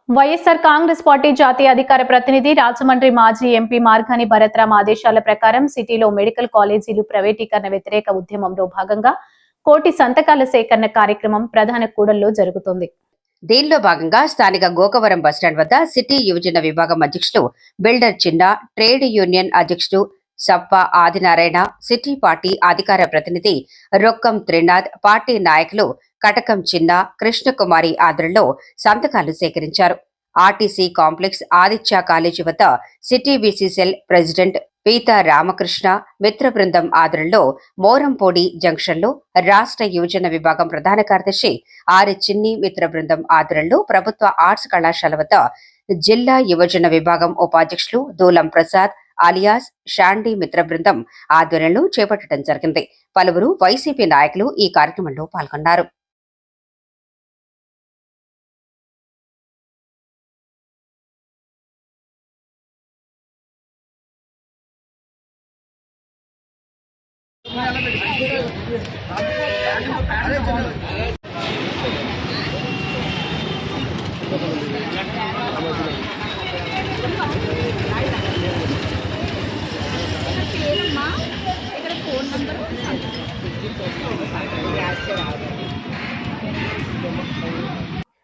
YSR Congress party జాతీయ అధికార ప్రతినిధి రాజమండ్రి మాజీ ఎంపీ మార్గాని భరత్రామ్ ఆదేశాల ప్రకారం సిటీలో మెడికల్ కాలేజీలు ప్రైవేటీకరణ వ్యతిరేక ఉద్యమంలో భాగంగా కోటి సంతకాల సేకరణ కార్యక్రమం ప్రధాన కూడల్లో జరుగుతోంది. దీనిలో భాగంగా స్థానిక గోకవరం బస్టాండ్ వద్ద సిటీ యువజన విభాగం అధ్యక్షులు బిల్డర్ చిన్న, ట్రేడ్ యూనియన్ అధ్యక్షుడు సప్ప ఆదినారాయణ, సిటీ పార్టీ అధికార ప్రతినిధి రొక్కం త్రినాథ్, పార్టీ నాయకులు కటకం చిన్న, కృష్ణకుమారి ఆధ్వర్యంలో సంతకాలు సేకరించారు. ఆర్టీసీ కాంప్లెక్స్ ఆదిత్య కాలేజీ వద్ద city BCCL president pita Ramakrishna మిత్ర బృందం ఆధ్వర్యంలో మోరంపూడి జంక్షన్లో రాష్ట్ర యువజన విభాగం ప్రధాన కార్యదర్శి ఆర్ చిన్ని మిత్ర బృందం ఆధ్వర్యంలో ప్రభుత్వ ఆర్ట్స్ కళాశాల వద్ద జిల్లా యువజన విభాగం ఉపాధ్యక్షులు దూలం ప్రసాద్ అలియాస్ షాండీ మిత్ర బృందం ఆధ్వర్యంలో చేపట్టడం జరిగింది. పలువురు వైసీపీ నాయకులు ఈ కార్యక్రమంలో పాల్గొన్నారు.